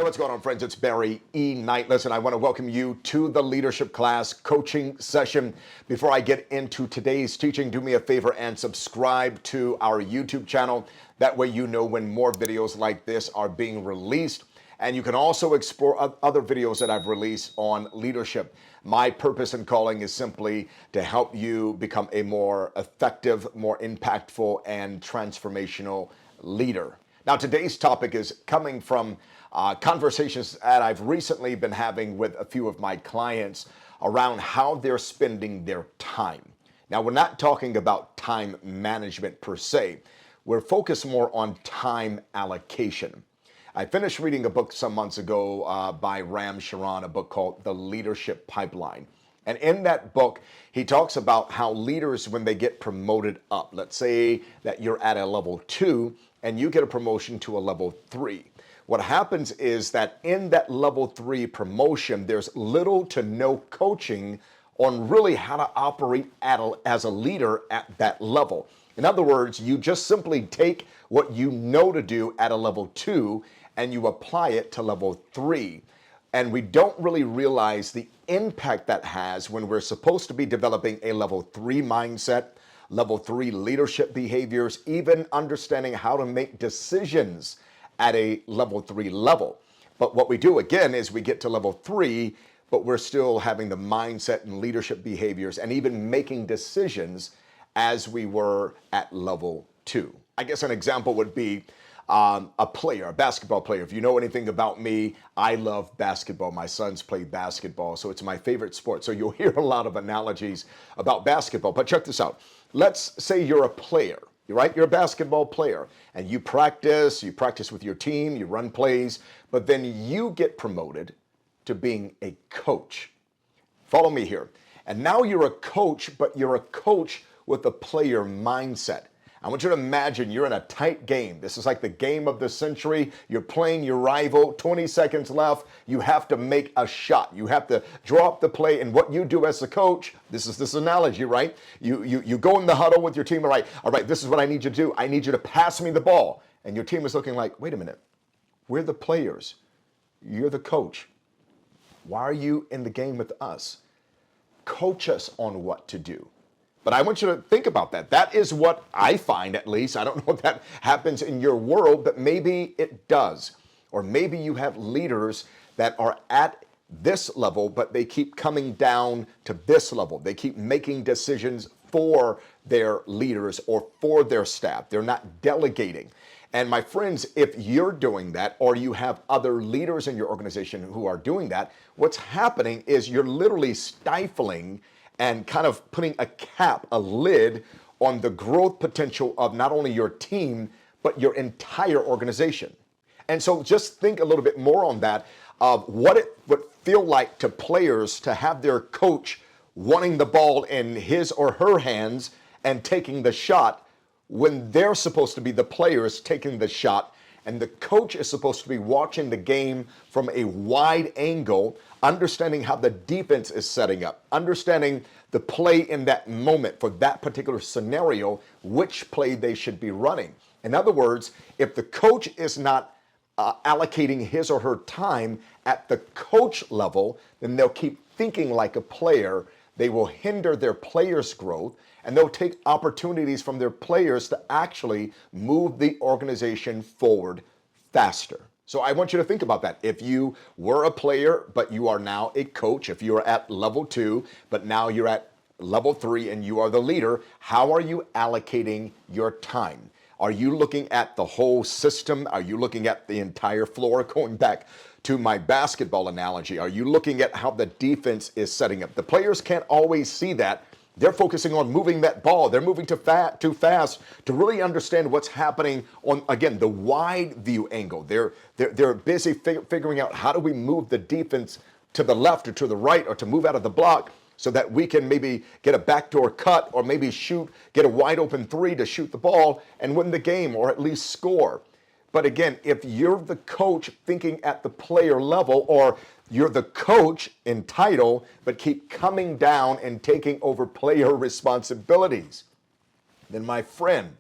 what's going on, friends? It's Barry E. Knight. Listen, I want to welcome you to the leadership class coaching session. Before I get into today's teaching, do me a favor and subscribe to our YouTube channel. That way you know when more videos like this are being released. And you can also explore other videos that I've released on leadership. My purpose and calling is simply to help you become a more effective, more impactful, and transformational leader. Now, today's topic is coming from conversations that I've recently been having with a few of my clients around how they're spending their time. Now, we're not talking about time management per se. We're focused more on time allocation. I finished reading a book some months ago by Ram Charan, a book called The Leadership Pipeline. And in that book, he talks about how leaders, when they get promoted up, let's say that you're at a level 2 and you get a promotion to a level 3. What happens is that in that level 3 promotion, there's little to no coaching on really how to operate as a leader at that level. In other words, you just simply take what you know to do at a level 2 and you apply it to level 3. And we don't really realize the impact that has when we're supposed to be developing a level 3 mindset, level 3 leadership behaviors, even understanding how to make decisions at a level 3 level. But what we do again is we get to level 3, but we're still having the mindset and leadership behaviors and even making decisions as we were at level 2. I guess an example would be a player, a basketball player. If you know anything about me, I love basketball. My sons play basketball, so it's my favorite sport. So you'll hear a lot of analogies about basketball. But check this out. Let's say you're a player, right? You're a basketball player, and you practice with your team, you run plays, but then you get promoted to being a coach. Follow me here. And now you're a coach, but you're a coach with a player mindset. I want you to imagine you're in a tight game. This is like the game of the century. You're playing your rival, 20 seconds left. You have to make a shot. You have to draw up the play. And what you do as a coach, this is this analogy, right? You go in the huddle with your team, all right, this is what I need you to do. I need you to pass me the ball. And your team is looking like, wait a minute, we're the players. You're the coach. Why are you in the game with us? Coach us on what to do. But I want you to think about that. That is what I find, at least. I don't know if that happens in your world, but maybe it does. Or maybe you have leaders that are at this level, but they keep coming down to this level. They keep making decisions for their leaders or for their staff. They're not delegating. And my friends, if you're doing that, or you have other leaders in your organization who are doing that, what's happening is you're literally stifling and kind of putting a cap, a lid on the growth potential of not only your team, but your entire organization. And so just think a little bit more on that, of what it would feel like to players to have their coach wanting the ball in his or her hands and taking the shot when they're supposed to be the players taking the shot. And the coach is supposed to be watching the game from a wide angle, understanding how the defense is setting up, understanding the play in that moment for that particular scenario, which play they should be running. In other words, if the coach is not allocating his or her time at the coach level, then they'll keep thinking like a player. They will hinder their players' growth, and they'll take opportunities from their players to actually move the organization forward faster. So I want you to think about that. If you were a player, but you are now a coach, if you're at level 2, but now you're at level 3 and you are the leader, how are you allocating your time? Are you looking at the whole system? Are you looking at the entire floor? Going back to my basketball analogy, are you looking at how the defense is setting up? The players can't always see that. They're focusing on moving that ball. They're moving too fast to really understand what's happening on, again, the wide view angle. They're busy figuring out how do we move the defense to the left or to the right or to move out of the block so that we can maybe get a backdoor cut or maybe get a wide open 3 to shoot the ball and win the game or at least score. But again, if you're the coach thinking at the player level, or you're the coach in title, but keep coming down and taking over player responsibilities, then my friend,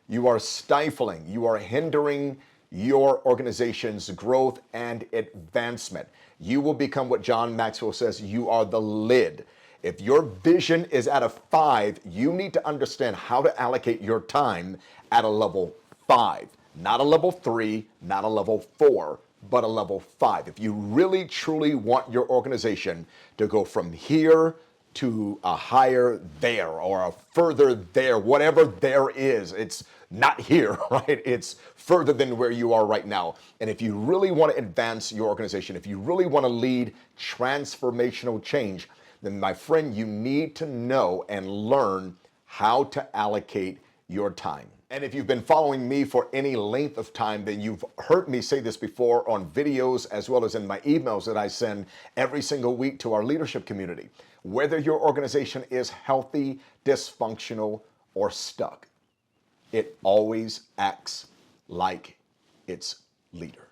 you are stifling, you are hindering your organization's growth and advancement. You will become what John Maxwell says, you are the lid. If your vision is at a 5, you need to understand how to allocate your time at a level 5, not a level 3, not a level 4, but a level 5. If you really truly want your organization to go from here to a higher there or a further there, whatever there is, it's not here, right? It's further than where you are right now. And if you really want to advance your organization, if you really want to lead transformational change, then my friend, you need to know and learn how to allocate your time. And if you've been following me for any length of time, then you've heard me say this before on videos as well as in my emails that I send every single week to our leadership community. Whether your organization is healthy, dysfunctional, or stuck, it always acts like its leader.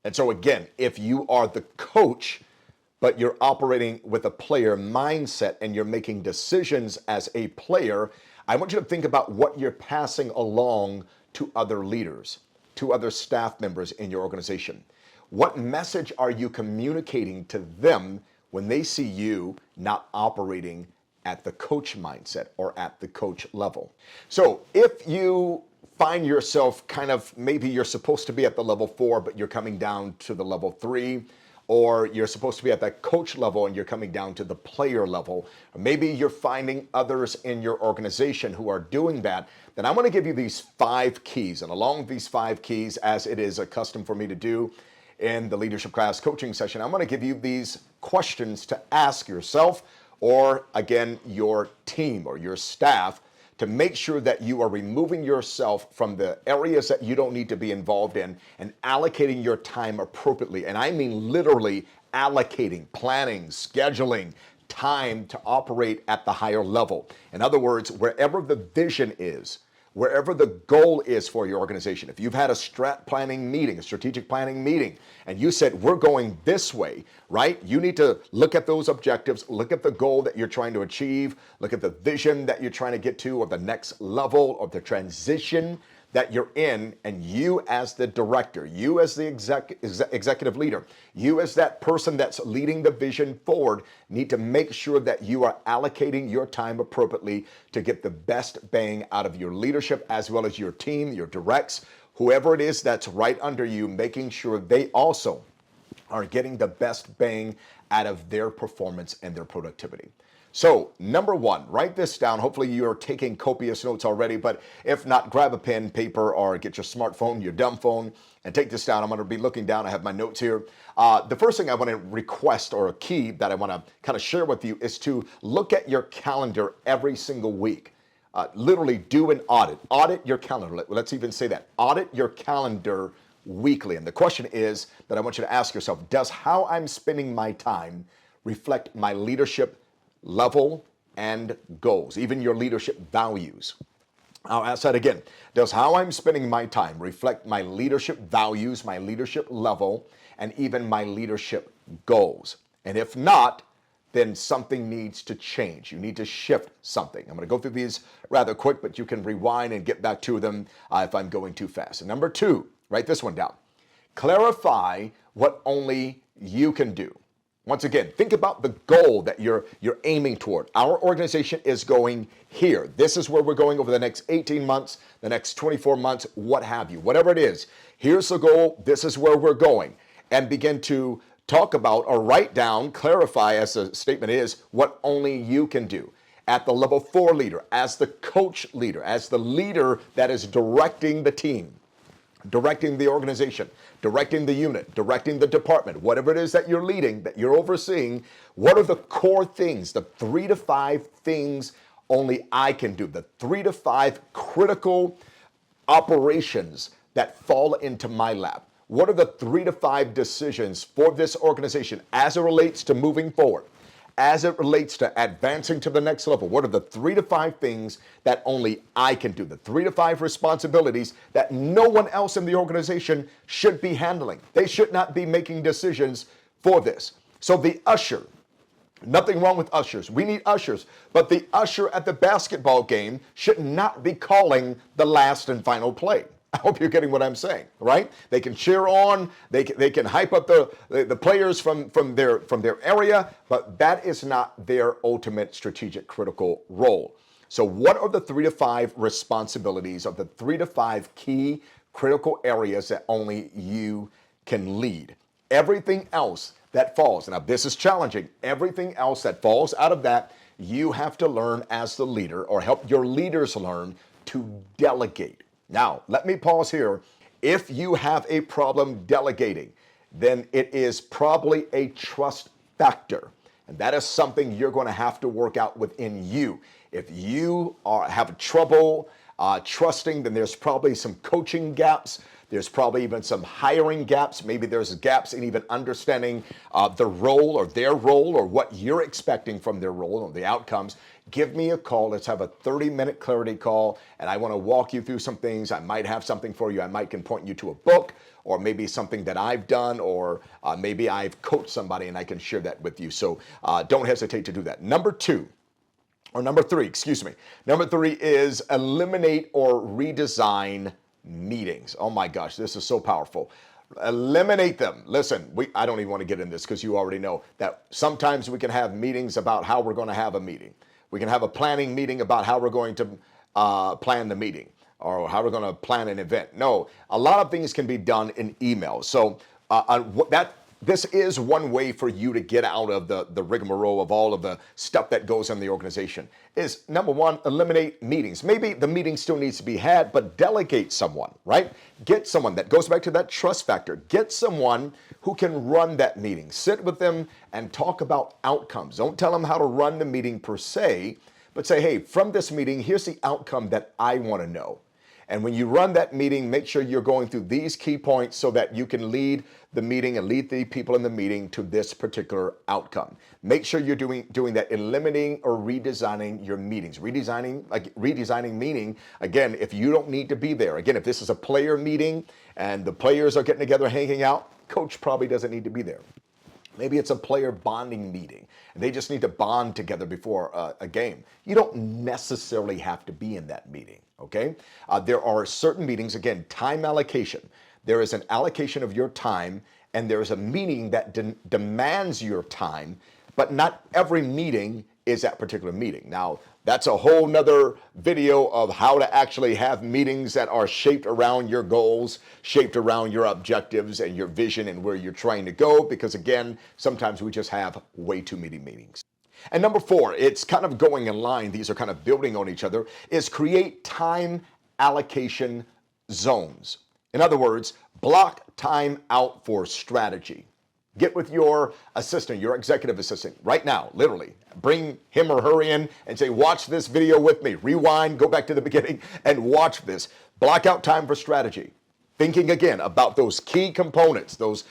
And so again, if you are the coach, but you're operating with a player mindset and you're making decisions as a player, I want you to think about what you're passing along to other leaders, to other staff members in your organization. What message are you communicating to them when they see you not operating at the coach mindset or at the coach level? So if you find yourself kind of, maybe you're supposed to be at the level 4, but you're coming down to the level 3, or you're supposed to be at that coach level and you're coming down to the player level, or maybe you're finding others in your organization who are doing that, then I want to give you these 5 keys. And along these 5 keys, as it is a custom for me to do in the leadership class coaching session, I'm going to give you these questions to ask yourself, or again, your team or your staff, to make sure that you are removing yourself from the areas that you don't need to be involved in and allocating your time appropriately. And I mean literally allocating, planning, scheduling time to operate at the higher level. In other words, wherever the vision is, wherever the goal is for your organization. If you've had a strategic planning meeting, and you said, we're going this way, right? You need to look at those objectives, look at the goal that you're trying to achieve, look at the vision that you're trying to get to, or the next level, or the transition that you're in, and you as the director, you as the executive leader, you as that person that's leading the vision forward, need to make sure that you are allocating your time appropriately to get the best bang out of your leadership, as well as your team, your directs, whoever it is that's right under you, making sure they also are getting the best bang out of their performance and their productivity. So, number 1, write this down. Hopefully you're taking copious notes already, but if not, grab a pen, paper, or get your smartphone, your dumb phone, and take this down. I'm going to be looking down. I have my notes here. The first thing I want to request, or a key that I want to kind of share with you, is to look at your calendar every single week. Literally do an audit. Audit your calendar. Let's even say that. Audit your calendar weekly. And the question is that I want you to ask yourself, does how I'm spending my time reflect my leadership level and goals, even your leadership values? I'll ask that again. Does how I'm spending my time reflect my leadership values, my leadership level, and even my leadership goals? And if not, then something needs to change. You need to shift something. I'm going to go through these rather quick, but you can rewind and get back to them if I'm going too fast. And number 2, write this one down. Clarify what only you can do. Once again, think about the goal that you're aiming toward. Our organization is going here. This is where we're going over the next 18 months, the next 24 months, what have you. Whatever it is, here's the goal. This is where we're going. And begin to talk about or write down, clarify, as the statement is, what only you can do. At the level 4 leader, as the coach leader, as the leader that is directing the team, directing the organization, directing the unit, directing the department, whatever it is that you're leading, that you're overseeing, what are the core things, the 3 to 5 things only I can do, the 3 to 5 critical operations that fall into my lap? What are the 3 to 5 decisions for this organization as it relates to moving forward? As it relates to advancing to the next level, what are the 3 to 5 things that only I can do? The 3 to 5 responsibilities that no one else in the organization should be handling. They should not be making decisions for this. So the usher, nothing wrong with ushers. We need ushers. But the usher at the basketball game should not be calling the last and final play. I hope you're getting what I'm saying, right? They can cheer on, they can hype up the players from their area, but that is not their ultimate strategic critical role. So what are the 3 to 5 responsibilities of the 3 to 5 key critical areas that only you can lead? Everything else that falls, now this is challenging, everything else that falls out of that, you have to learn as the leader, or help your leaders learn to delegate. Now, let me pause here. If you have a problem delegating, then it is probably a trust factor. And that is something you're going to have to work out within you. If you have trouble trusting, then there's probably some coaching gaps. There's probably even some hiring gaps. Maybe there's gaps in even understanding the role or their role or what you're expecting from their role or the outcomes. Give me a call. Let's have a 30-minute clarity call, and I want to walk you through some things. I might have something for you. I might can point you to a book, or maybe something that I've done, or maybe I've coached somebody and I can share that with you. So don't hesitate to do that. Number 3, excuse me. Number 3 is eliminate or redesign meetings. Oh my gosh, this is so powerful. Eliminate them. Listen, I don't even want to get in this because you already know that sometimes we can have meetings about how we're going to have a meeting. We can have a planning meeting about how we're going to plan the meeting, or how we're going to plan an event. No, a lot of things can be done in email. So this is one way for you to get out of the rigmarole of all of the stuff that goes in the organization. Is number 1, eliminate meetings. Maybe the meeting still needs to be had, but delegate someone, right? Get someone. That goes back to that trust factor. Get someone who can run that meeting. Sit with them and talk about outcomes. Don't tell them how to run the meeting per se, but say, hey, from this meeting, here's the outcome that I want to know. And when you run that meeting, make sure you're going through these key points so that you can lead the meeting and lead the people in the meeting to this particular outcome. Make sure you're doing that, eliminating or redesigning your meetings. Redesigning meaning, again, if you don't need to be there. Again, if this is a player meeting and the players are getting together, hanging out, coach probably doesn't need to be there. Maybe it's a player bonding meeting. They just need to bond together before a game. You don't necessarily have to be in that meeting, okay? There are certain meetings, again, time allocation. There is an allocation of your time, and there is a meeting that demands your time, but not every meeting is that particular meeting. Now, that's a whole nother video of how to actually have meetings that are shaped around your goals, shaped around your objectives and your vision and where you're trying to go, because again, sometimes we just have way too many meetings. And number 4, it's kind of going in line, these are kind of building on each other, is create time allocation zones. In other words, block time out for strategy. Get with your assistant, your executive assistant right now, literally. Bring him or her in and say, watch this video with me. Rewind, go back to the beginning and watch this. Block out time for strategy. Thinking again about those key components, those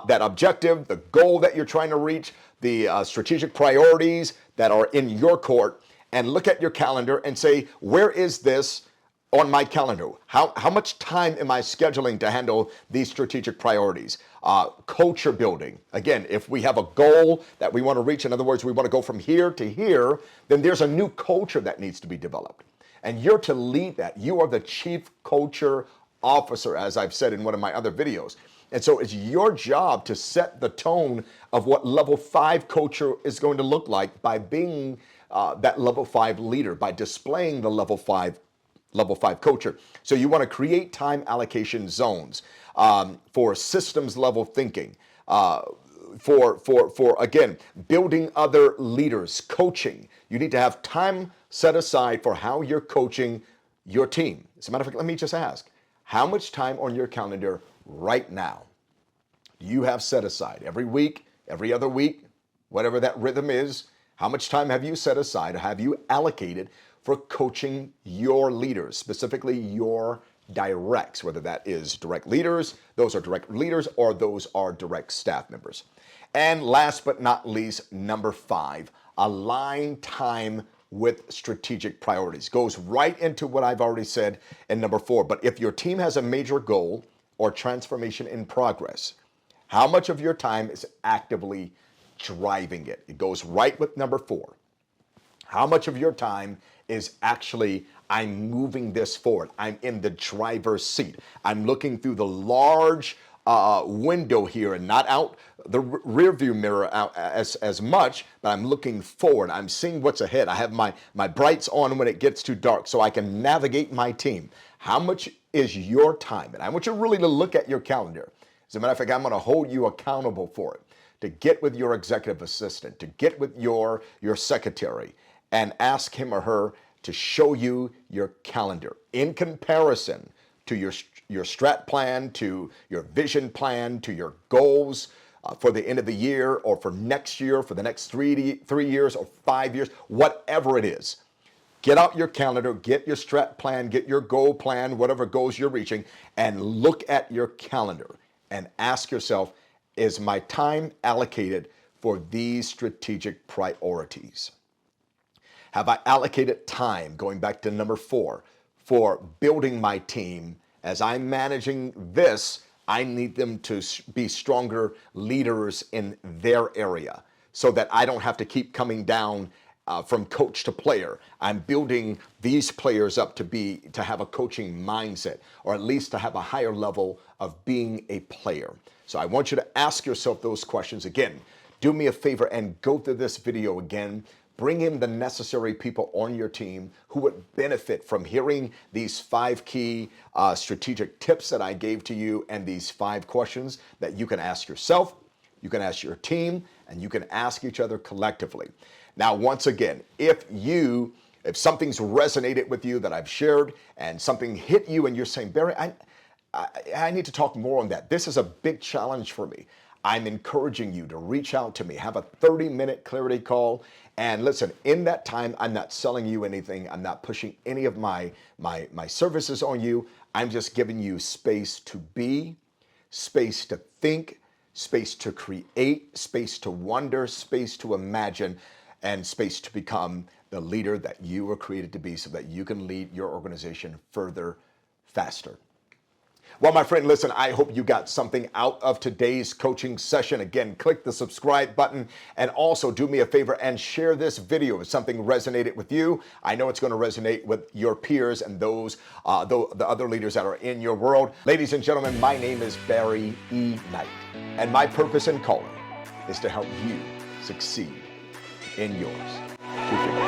that objective, the goal that you're trying to reach, the strategic priorities that are in your court, and look at your calendar and say, where is this on my calendar? How much time am I scheduling to handle these strategic priorities? Culture building. Again, if we have a goal that we want to reach, in other words, we want to go from here to here, then there's a new culture that needs to be developed. And you're to lead that. You are the chief culture officer, as I've said in one of my other videos. And so it's your job to set the tone of what level 5 culture is going to look like by being that level 5 leader, by displaying the level 5 culture. So you want to create time allocation zones for systems level thinking, for again, building other leaders, coaching. You need to have time set aside for how you're coaching your team. As a matter of fact, let me just ask, how much time on your calendar right now do you have set aside? Every week, every other week, whatever that rhythm is, how much time have you set aside, or have you allocated for coaching your leaders, specifically your directs, whether that is direct leaders, those are direct leaders, or those are direct staff members. And last but not least, number 5, align time with strategic priorities. Goes right into what I've already said in number 4. But if your team has a major goal or transformation in progress, how much of your time is actively driving it? It goes right with number 4. How much of your time is actually I'm moving this forward. I'm in the driver's seat. I'm looking through the large window here and not out the rear view mirror out as much, but I'm looking forward. I'm seeing what's ahead. I have my brights on when it gets too dark so I can navigate my team. How much is your time? And I want you really to look at your calendar. As a matter of fact, I'm going to hold you accountable for it. To get with your executive assistant, to get with your secretary and ask him or her to show you your calendar in comparison to your strat plan, to your vision plan, to your goals for the end of the year or for next year, for the next 3 years or 5 years, whatever it is. Get out your calendar, get your strat plan, get your goal plan, whatever goals you're reaching, and look at your calendar and ask yourself, is my time allocated for these strategic priorities? Have I allocated time, going back to number 4, for building my team? As I'm managing this, I need them to be stronger leaders in their area so that I don't have to keep coming down from coach to player. I'm building these players up to have a coaching mindset, or at least to have a higher level of being a player. So I want you to ask yourself those questions again. Do me a favor and go through this video again. Bring in the necessary people on your team who would benefit from hearing these 5 key strategic tips that I gave to you, and these 5 questions that you can ask yourself, you can ask your team, and you can ask each other collectively. Now, once again, if something's resonated with you that I've shared and something hit you and you're saying, Barry, I need to talk more on that. This is a big challenge for me. I'm encouraging you to reach out to me, have a 30-minute clarity call. And listen, in that time, I'm not selling you anything. I'm not pushing any of my services on you. I'm just giving you space to be, space to think, space to create, space to wonder, space to imagine, and space to become the leader that you were created to be so that you can lead your organization further, faster. Well, my friend, listen, I hope you got something out of today's coaching session. Again, click the subscribe button, and also do me a favor and share this video if something resonated with you. I know it's going to resonate with your peers and those, the other leaders that are in your world. Ladies and gentlemen, my name is Barry E. Knight, and my purpose and calling is to help you succeed in yours.